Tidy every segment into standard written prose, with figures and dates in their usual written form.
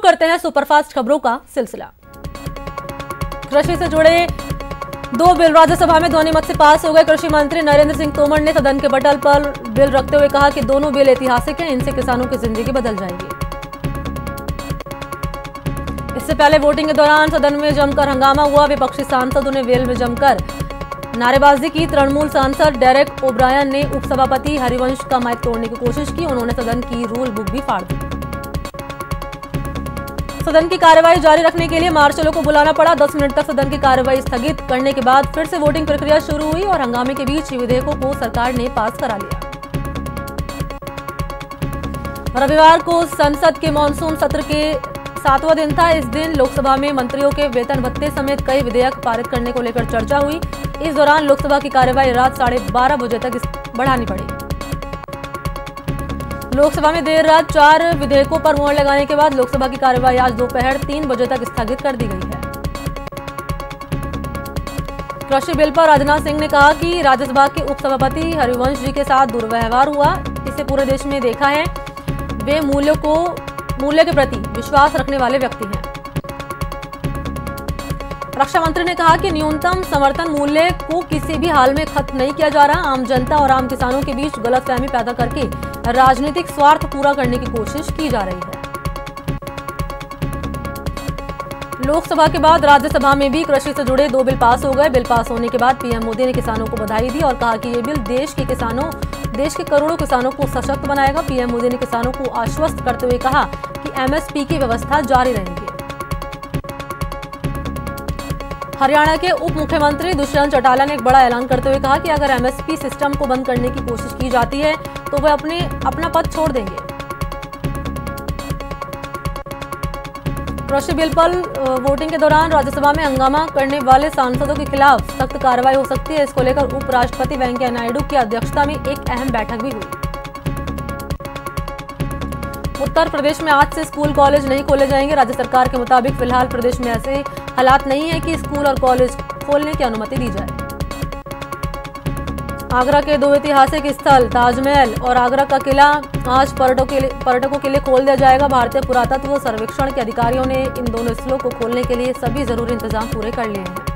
करते हैं सुपरफास्ट खबरों का सिलसिला। कृषि से जुड़े 2 बिल राज्यसभा में ध्वनिमत से पास हो गए। कृषि मंत्री नरेंद्र सिंह तोमर ने सदन के पटल पर बिल रखते हुए कहा कि दोनों बिल ऐतिहासिक हैं, इनसे किसानों की जिंदगी बदल जाएगी। इससे पहले वोटिंग के दौरान सदन में जमकर हंगामा हुआ। विपक्षी सांसदों ने वेल में जमकर नारेबाजी की। तृणमूल सांसद डेरेक ओब्रायन ने उपसभापति हरिवंश का माइक तोड़ने की कोशिश की। उन्होंने सदन की रूल बुक भी फाड़ दी। सदन की कार्यवाही जारी रखने के लिए मार्शलों को बुलाना पड़ा। 10 मिनट तक सदन की कार्यवाही स्थगित करने के बाद फिर से वोटिंग प्रक्रिया शुरू हुई और हंगामे के बीच विधेयकों को सरकार ने पास करा लिया। रविवार को संसद के मानसून सत्र के 7वां दिन था। इस दिन लोकसभा में मंत्रियों के वेतन भत्ते समेत कई विधेयक पारित करने को लेकर चर्चा हुई। इस दौरान लोकसभा की कार्यवाही रात 12:30 बजे तक बढ़ानी पड़ी। लोकसभा में देर रात 4 विधेयकों पर मुहर लगाने के बाद लोकसभा की कार्यवाही आज दोपहर 3 बजे तक स्थगित कर दी गई है। कृषि बिल पर राजनाथ सिंह ने कहा कि राज्यसभा के उपसभापति हरिवंश जी के साथ दुर्व्यवहार हुआ। इसे पूरे देश में देखा है। वे मूल्य के प्रति विश्वास रखने वाले व्यक्ति हैं। रक्षा मंत्री ने कहा कि न्यूनतम समर्थन मूल्य को किसी भी हाल में खत्म नहीं किया जा रहा। आम जनता और आम किसानों के बीच गलतफहमी पैदा करके राजनीतिक स्वार्थ पूरा करने की कोशिश की जा रही है। लोकसभा के बाद राज्यसभा में भी कृषि से जुड़े 2 बिल पास हो गए। बिल पास होने के बाद पीएम मोदी ने किसानों को बधाई दी और कहा कि ये बिल देश के करोड़ों किसानों को सशक्त बनाएगा। पीएम मोदी ने किसानों को आश्वस्त करते हुए कहा कि एमएसपी की व्यवस्था जारी रहेगी। हरियाणा के उप मुख्यमंत्री दुष्यंत चौटाला ने एक बड़ा ऐलान करते हुए कहा कि अगर एमएसपी सिस्टम को बंद करने की कोशिश की जाती है तो वे अपना पद छोड़ देंगे। कृषि बिल पर वोटिंग के दौरान राज्यसभा में हंगामा करने वाले सांसदों के खिलाफ सख्त कार्रवाई हो सकती है। इसको लेकर उपराष्ट्रपति वेंकैया नायडू की अध्यक्षता में एक अहम बैठक भी हुई। उत्तर प्रदेश में आज से स्कूल कॉलेज नहीं खोले जाएंगे। राज्य सरकार के मुताबिक फिलहाल प्रदेश में ऐसे हालात नहीं है कि स्कूल और कॉलेज खोलने की अनुमति दी जाए। आगरा के 2 ऐतिहासिक स्थल ताजमहल और आगरा का किला आज पर्यटकों के लिए खोल दिया जाएगा। भारतीय पुरातत्व सर्वेक्षण के अधिकारियों ने इन दोनों स्थलों को खोलने के लिए सभी जरूरी इंतजाम पूरे कर लिए हैं।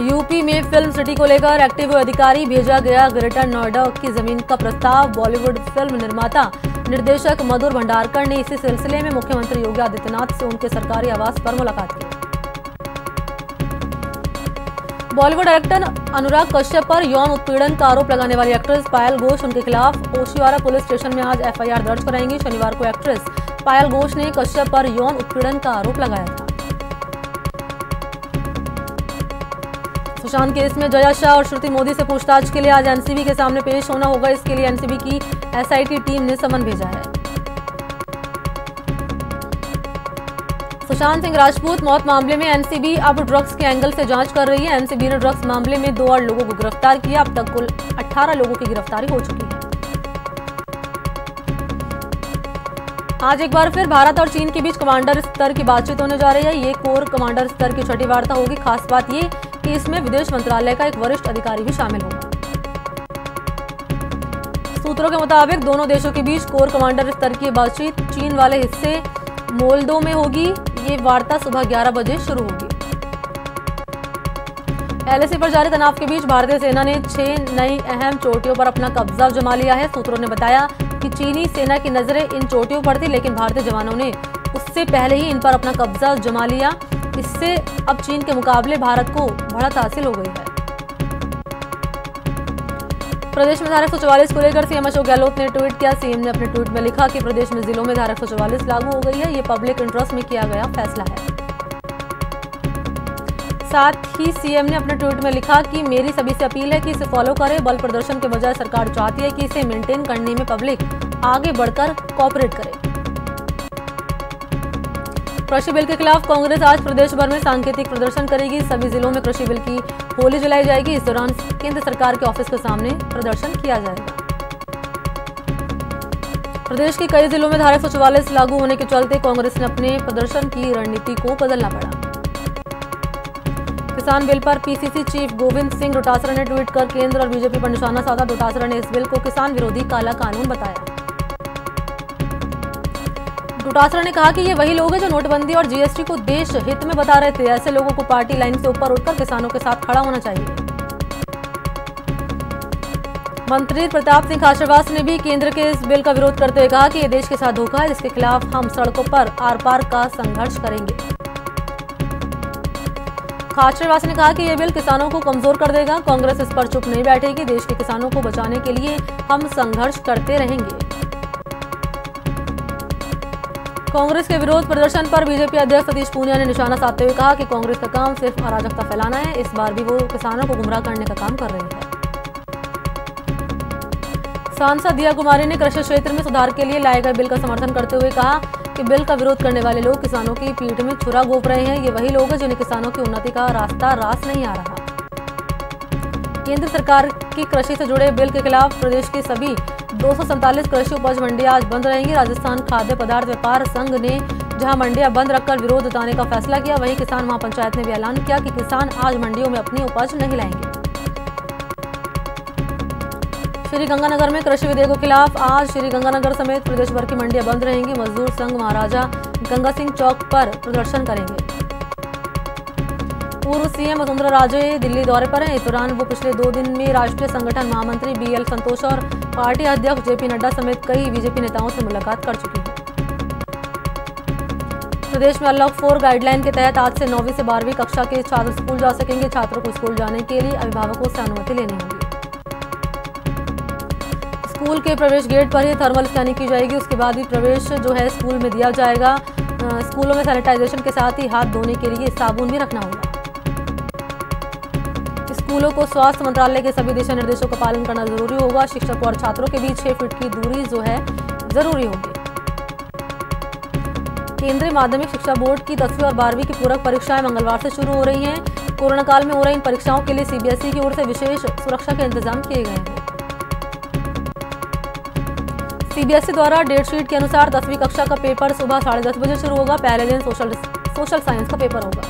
यूपी में फिल्म सिटी को लेकर एक्टिव हुए अधिकारी भेजा गया ग्रेटर नोएडा की जमीन का प्रस्ताव। बॉलीवुड फिल्म निर्माता निर्देशक मधुर भंडारकर ने इसी सिलसिले में मुख्यमंत्री योगी आदित्यनाथ से उनके सरकारी आवास पर मुलाकात की। बॉलीवुड एक्टर अनुराग कश्यप पर यौन उत्पीड़न का आरोप लगाने वाली एक्ट्रेस पायल घोष उनके खिलाफ ओशिवारा पुलिस स्टेशन में आज एफआईआर दर्ज कराएंगी। शनिवार को एक्ट्रेस पायल घोष ने कश्यप पर यौन उत्पीड़न का आरोप लगाया था। सुशांत केस में जया शाह और श्रुति मोदी से पूछताछ के लिए आज एनसीबी के सामने पेश होना होगा। इसके लिए एनसीबी की एसआईटी टीम ने समन भेजा है। सुशांत सिंह राजपूत मौत मामले में एनसीबी अब ड्रग्स के एंगल से जांच कर रही है। एनसीबी ने ड्रग्स मामले में 2 और लोगों को गिरफ्तार किया। अब तक कुल 18 लोगों की गिरफ्तारी हो चुकी है। आज एक बार फिर भारत और चीन के बीच कमांडर स्तर की बातचीत होने जा रही है। ये कोर कमांडर स्तर की छठी वार्ता होगी। खास बात ये कि इसमें विदेश मंत्रालय का एक वरिष्ठ अधिकारी भी शामिल होगा। सूत्रों के मुताबिक दोनों देशों के बीच कोर कमांडर स्तर की बातचीत चीन वाले हिस्से मोल्दो में होगी। ये वार्ता सुबह 11 बजे शुरू होगी। एलएसी पर जारी तनाव के बीच भारतीय सेना ने 6 नई अहम चोटियों पर अपना कब्जा जमा लिया है। सूत्रों ने बताया कि चीनी सेना की नजरें इन चोटियों पर थी, लेकिन भारतीय जवानों ने उससे पहले ही इन पर अपना कब्जा जमा लिया। इससे अब चीन के मुकाबले भारत को बढ़त हासिल हो गई है। प्रदेश में धारा 144 को लेकर सीएम अशोक गहलोत ने ट्वीट किया। सीएम ने अपने ट्वीट में लिखा कि प्रदेश में जिलों में धारा 144 लागू हो गई है। ये पब्लिक इंटरेस्ट में किया गया फैसला है। साथ ही सीएम ने अपने ट्वीट में लिखा कि मेरी सभी से अपील है कि इसे फॉलो करें। बल प्रदर्शन के बजाय सरकार चाहती है कि इसे मेंटेन करने में पब्लिक आगे बढ़कर कोऑपरेट करे। कृषि बिल के खिलाफ कांग्रेस आज प्रदेश भर में सांकेतिक प्रदर्शन करेगी। सभी जिलों में कृषि बिल की होली जलाई जाएगी। इस दौरान केंद्र सरकार के ऑफिस के सामने प्रदर्शन किया जाएगा। प्रदेश के कई जिलों में धारा 144 लागू होने के चलते कांग्रेस ने अपने प्रदर्शन की रणनीति को बदलना पड़ा। किसान बिल पर पीसीसी चीफ गोविंद सिंह डोटासरा ने ट्वीट कर केंद्र और बीजेपी पर निशाना साधा। डोटासरा ने इस बिल को किसान विरोधी काला कानून बताया। डोटासरा ने कहा कि ये वही लोग हैं जो नोटबंदी और जीएसटी को देश हित में बता रहे थे। ऐसे लोगों को पार्टी लाइन से ऊपर उठकर किसानों के साथ खड़ा होना चाहिए। मंत्री प्रताप सिंह खाचरवास ने भी केंद्र के इस बिल का विरोध करते हुए कहा कि ये देश के साथ धोखा है, जिसके खिलाफ हम सड़कों पर आर पार का संघर्ष करेंगे। खाचरवास ने कहा कि यह बिल किसानों को कमजोर कर देगा। कांग्रेस इस पर चुप नहीं बैठेगी। देश के किसानों को बचाने के लिए हम संघर्ष करते रहेंगे। कांग्रेस के विरोध प्रदर्शन पर बीजेपी अध्यक्ष सतीश पूनिया ने निशाना साधते हुए कहा कि कांग्रेस का काम सिर्फ अराजकता फैलाना है। इस बार भी वो किसानों को गुमराह करने का काम कर रही है। सांसद दिया कुमारी ने कृषि क्षेत्र में सुधार के लिए लाए गए बिल का समर्थन करते हुए कहा कि बिल का विरोध करने वाले लोग किसानों की पीठ में छुरा घोंप रहे हैं। ये वही लोग हैं जिन्हें किसानों की उन्नति का रास्ता रास नहीं आ रहा। केंद्र सरकार की कृषि से जुड़े बिल के खिलाफ प्रदेश के सभी 247 कृषि उपज मंडियां आज बंद रहेंगी। राजस्थान खाद्य पदार्थ व्यापार संघ ने जहां मंडियां बंद रखकर विरोध जताने का फैसला किया, वहीं किसान महापंचायत ने भी ऐलान किया कि किसान आज मंडियों में अपनी उपज नहीं लाएंगे। श्रीगंगानगर में कृषि विधेयकों के खिलाफ आज श्रीगंगानगर समेत प्रदेश भर की मंडियां बंद रहेंगी। मजदूर संघ महाराजा गंगा सिंह चौक पर प्रदर्शन करेंगे। पूर्व सीएम वसुंधरा राजे दिल्ली दौरे पर हैं। इस दौरान वो पिछले 2 दिन में राष्ट्रीय संगठन महामंत्री BL संतोष और पार्टी अध्यक्ष JP नड्डा समेत कई बीजेपी नेताओं से मुलाकात कर चुकी हैं। प्रदेश में अनलॉक 4 गाइडलाइन के तहत आज से 9वीं से 12वीं कक्षा के छात्र स्कूल जा सकेंगे। छात्रों को स्कूल जाने के लिए अभिभावकों से अनुमति लेनी होगी। स्कूल के प्रवेश गेट पर ही थर्मल स्कैनिंग की जाएगी। उसके बाद ही प्रवेश जो है स्कूल में दिया जाएगा। स्कूलों में सैनिटाइजेशन के साथ ही हाथ धोने के लिए साबुन भी रखना होगा। स्कूलों को स्वास्थ्य मंत्रालय के सभी दिशा निर्देशों का पालन करना जरूरी होगा। शिक्षक और छात्रों के बीच 6 फीट की दूरी जो है जरूरी होगी। केंद्रीय माध्यमिक शिक्षा बोर्ड की 10वीं और 12वीं की पूरक परीक्षाएं मंगलवार से शुरू हो रही हैं। कोरोना काल में हो रही इन परीक्षाओं के लिए CBSE की ओर से विशेष सुरक्षा के इंतजाम किए गए हैं। CBSE द्वारा डेट शीट के अनुसार 10वीं कक्षा का पेपर सुबह 10:30 बजे शुरू होगा। पहले दिन सोशल साइंस का पेपर होगा।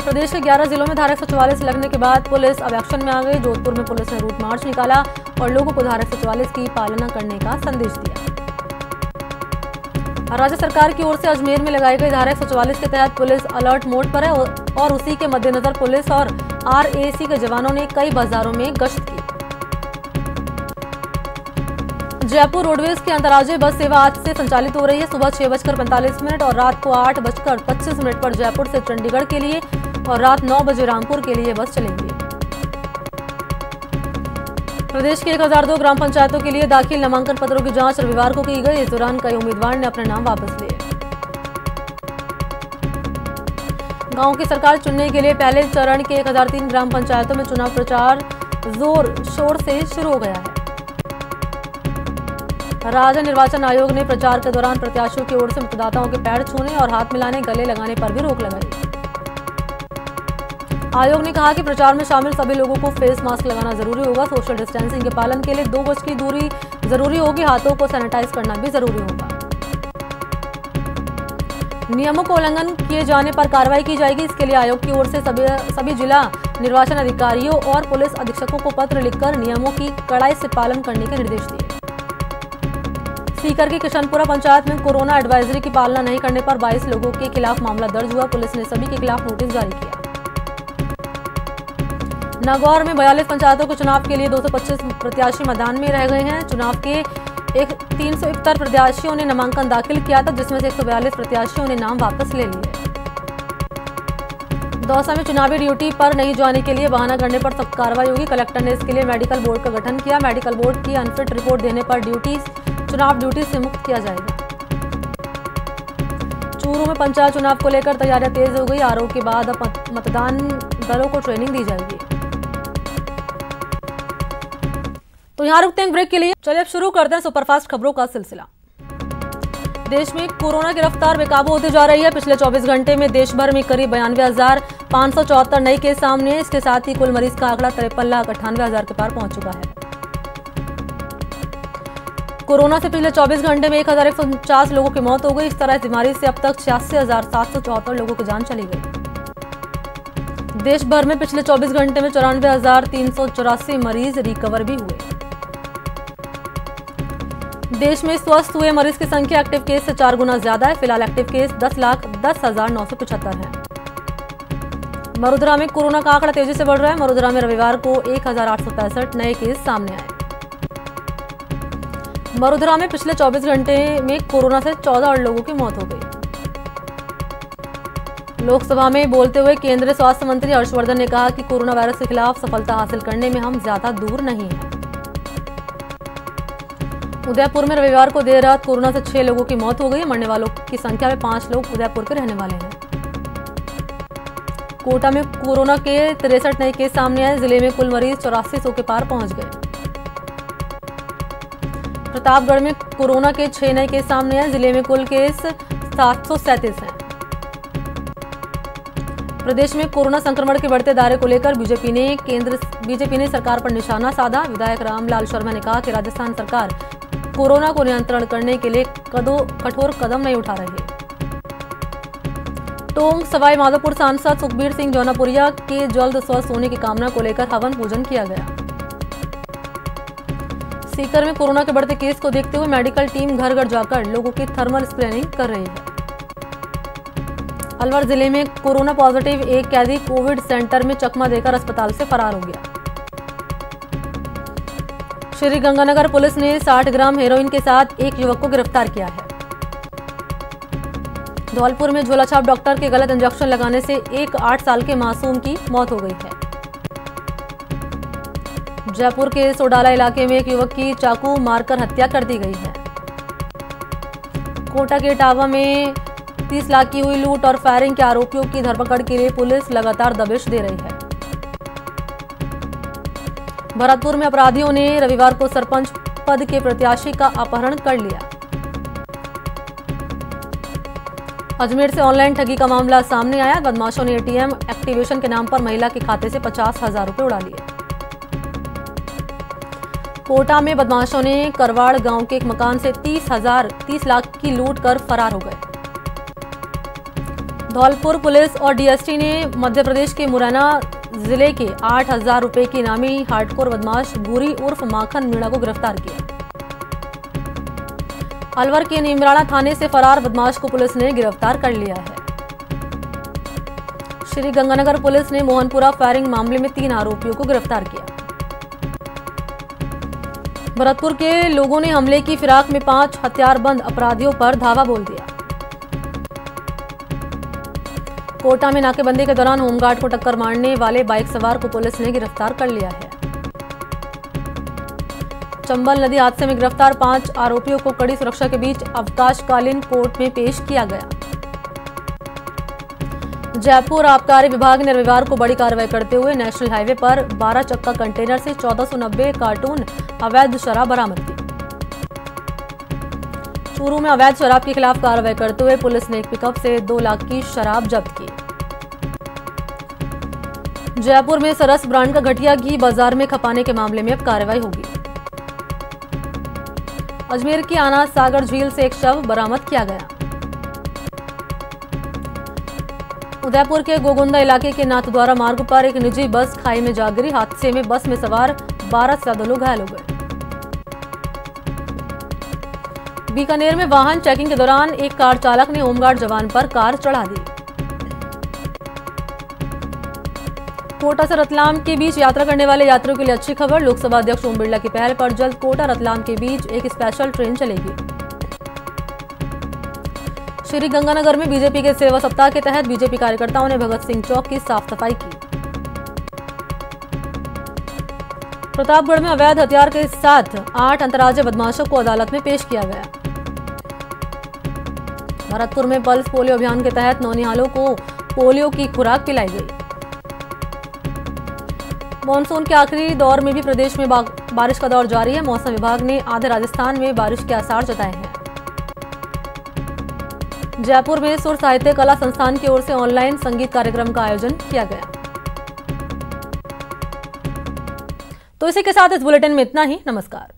प्रदेश के 11 जिलों में धारा 144 लगने के बाद पुलिस अब एक्शन में आ गई। जोधपुर में पुलिस ने रूट मार्च निकाला और लोगों को धारा 144 की पालना करने का संदेश दिया। राज्य सरकार की ओर से अजमेर में लगाई गई धारा 144 के तहत पुलिस अलर्ट मोड पर है और उसी के मद्देनजर पुलिस और RAC के जवानों ने कई बाजारों में गश्त की। जयपुर रोडवेज की अंतर्राज्यीय बस सेवा आज से संचालित हो रही है। सुबह 6:45 और रात को 8:25 पर जयपुर से चंडीगढ़ के लिए और रात 9 बजे रामपुर के लिए बस चलेंगी। प्रदेश के 1002 ग्राम पंचायतों के लिए दाखिल नामांकन पत्रों की जांच रविवार को की गई। इस दौरान कई उम्मीदवार ने अपने नाम वापस लिए। गांव की सरकार चुनने के लिए पहले चरण के 1003 ग्राम पंचायतों में चुनाव प्रचार जोर शोर से शुरू हो गया है। राज्य निर्वाचन आयोग ने प्रचार के दौरान प्रत्याशियों की ओर से मतदाताओं के पैर छूने और हाथ मिलाने, गले लगाने पर भी रोक लगाई। आयोग ने कहा कि प्रचार में शामिल सभी लोगों को फेस मास्क लगाना जरूरी होगा। सोशल डिस्टेंसिंग के पालन के लिए 2 गज की दूरी जरूरी होगी। हाथों को सैनिटाइज करना भी जरूरी होगा। नियमों को उल्लंघन किए जाने पर कार्रवाई की जाएगी। इसके लिए आयोग की ओर से सभी जिला निर्वाचन अधिकारियों और पुलिस अधीक्षकों को पत्र लिखकर नियमों की कड़ाई से पालन करने के निर्देश दिए। सीकर की किशनपुरा पंचायत में कोरोना एडवाइजरी की पालना नहीं करने पर 22 लोगों के खिलाफ मामला दर्ज हुआ। पुलिस ने सभी के खिलाफ नोटिस जारी किया। नागौर में 42 पंचायतों के चुनाव के लिए 225 प्रत्याशी मैदान में रह गए हैं। चुनाव के 371 प्रत्याशियों ने नामांकन दाखिल किया था, जिसमें से 142 प्रत्याशियों ने नाम वापस ले लिए। दौसा में चुनावी ड्यूटी पर नहीं जाने के लिए बहाना करने पर सख्त कार्रवाई होगी। कलेक्टर ने इसके लिए मेडिकल बोर्ड का गठन किया। मेडिकल बोर्ड की अनफिट रिपोर्ट देने पर चुनाव ड्यूटी से मुक्त किया जाएगा। चूरू में पंचायत चुनाव को लेकर तैयारियां तेज हो गई। आरोप के बाद अब मतदान दलों को ट्रेनिंग दी जाएगी। तो यहाँ रुकते हैं ब्रेक के लिए। चलिए अब शुरू करते हैं सुपरफास्ट खबरों का सिलसिला। देश में कोरोना की रफ्तार बेकाबू होती जा रही है। पिछले 24 घंटे में देश भर में करीब 92,574 नए केस सामने हैं। इसके साथ ही कुल मरीज का आंकड़ा 53,98,000 के पार पहुंच चुका है। कोरोना से पिछले 24 घंटे में 1,149 लोगों की मौत हो गई। इस तरह इस बीमारी से अब तक 86,774 लोगों की जान चली गई। देश भर में पिछले 24 घंटे में 94,384 मरीज रिकवर भी हुए। देश में स्वस्थ हुए मरीज की संख्या एक्टिव केस से 4 गुना ज्यादा है। फिलहाल एक्टिव केस 10,10,975 है। वडोदरा में कोरोना का आंकड़ा तेजी से बढ़ रहा है। वडोदरा में रविवार को 1,865 नए केस सामने आए। वडोदरा में पिछले 24 घंटे में कोरोना से 14 लोगों की मौत हो गई। लोकसभा में बोलते हुए केंद्रीय स्वास्थ्य मंत्री हर्षवर्धन ने कहा कि कोरोना वायरस के खिलाफ सफलता हासिल करने में हम ज्यादा दूर नहीं हैं। उदयपुर में रविवार को देर रात कोरोना से 6 लोगों की मौत हो गई। मरने वालों की संख्या में 5 लोग उदयपुर के रहने वाले हैं। कोटा में कोरोना के 63 नए केस सामने आए। जिले में कुल मरीज 8400 के पार पहुंच गए। प्रतापगढ़ में कोरोना के 6 नए केस सामने आए। जिले में कुल केस 737 हैं। प्रदेश में कोरोना संक्रमण के बढ़ते दायरे को लेकर बीजेपी ने सरकार पर निशाना साधा। विधायक रामलाल शर्मा ने कहा कि राजस्थान सरकार कोरोना को नियंत्रण करने के लिए कठोर कदम नहीं उठा रही है। टोंक सवाई माधोपुर सांसद सुखबीर सिंह जौनापुरिया के जल्द स्वस्थ होने की कामना को लेकर हवन पूजन किया गया। सीकर में कोरोना के बढ़ते केस को देखते हुए मेडिकल टीम घर घर जाकर लोगों की थर्मल स्क्रीनिंग कर रही है। अलवर जिले में कोरोना पॉजिटिव एक कैदी कोविड सेंटर में चकमा देकर अस्पताल से फरार हो गया। श्री गंगानगर पुलिस ने 60 ग्राम हेरोइन के साथ एक युवक को गिरफ्तार किया है। धौलपुर में झोलाछाप डॉक्टर के गलत इंजेक्शन लगाने से एक 8 साल के मासूम की मौत हो गई है। जयपुर के सोडाला इलाके में एक युवक की चाकू मारकर हत्या कर दी गई है। कोटा के इटावा में 30 लाख की हुई लूट और फायरिंग के आरोपियों की धरपकड़ के लिए पुलिस लगातार दबिश दे रही है। भरतपुर में अपराधियों ने रविवार को सरपंच पद के प्रत्याशी का अपहरण कर लिया। अजमेर से ऑनलाइन ठगी का मामला सामने आया। बदमाशों ने एटीएम एक्टिवेशन के नाम पर महिला के खाते से 50,000 रुपए उड़ा लिए। कोटा में बदमाशों ने करवाड़ गांव के एक मकान से 30 लाख की लूट कर फरार हो गए। धौलपुर पुलिस और डीएसटी ने मध्य प्रदेश के मुरैना जिले के 8,000 रुपए की इनामी हार्डकोर बदमाश भूरी उर्फ माखन मीणा को गिरफ्तार किया। अलवर के नीमराणा थाने से फरार बदमाश को पुलिस ने गिरफ्तार कर लिया है। श्री गंगानगर पुलिस ने मोहनपुरा फायरिंग मामले में 3 आरोपियों को गिरफ्तार किया। भरतपुर के लोगों ने हमले की फिराक में 5 हथियारबंद अपराधियों पर धावा बोल दिया। कोटा में नाकेबंदी के दौरान होमगार्ड को टक्कर मारने वाले बाइक सवार को पुलिस ने गिरफ्तार कर लिया है। चंबल नदी हादसे में गिरफ्तार 5 आरोपियों को कड़ी सुरक्षा के बीच अवकाशकालीन कोर्ट में पेश किया गया। जयपुर आबकारी विभाग ने रविवार को बड़ी कार्रवाई करते हुए नेशनल हाईवे पर 12 चक्का कंटेनर से 1490 कार्टून अवैध शराब बरामद की। चूरू में अवैध शराब के खिलाफ कार्रवाई करते हुए पुलिस ने एक पिकअप से 2 लाख की शराब जब्त की। जयपुर में सरस ब्रांड का घटिया घी बाजार में खपाने के मामले में अब कार्रवाई होगी। अजमेर की आना सागर झील से एक शव बरामद किया गया। उदयपुर के गोगुंदा इलाके के नाथद्वारा मार्ग पर एक निजी बस खाई में जा गिरी। हादसे में बस में सवार 12 से ज्यादा लोग घायल हो गए। बीकानेर में वाहन चेकिंग के दौरान एक कार चालक ने होमगार्ड जवान पर कार चढ़ा दी। कोटा से रतलाम के बीच यात्रा करने वाले यात्रियों के लिए अच्छी खबर। लोकसभा अध्यक्ष ओम बिरला की पहल पर जल्द कोटा रतलाम के बीच एक स्पेशल ट्रेन चलेगी। श्री गंगानगर में बीजेपी के सेवा सप्ताह के तहत बीजेपी कार्यकर्ताओं ने भगत सिंह चौक की साफ सफाई की। प्रतापगढ़ में अवैध हथियार के साथ 8 अंतर्राज्यीय बदमाशों को अदालत में पेश किया गया। भरतपुर में पल्स पोलियो अभियान के तहत नौनिहालों को पोलियो की खुराक पिलाई गई। मॉनसून के आखिरी दौर में भी प्रदेश में बारिश का दौर जारी है। मौसम विभाग ने आधे राजस्थान में बारिश के आसार जताए हैं। जयपुर में सुर साहित्य कला संस्थान की ओर से ऑनलाइन संगीत कार्यक्रम का आयोजन किया गया। तो इसी के साथ इस बुलेटिन में इतना ही। नमस्कार।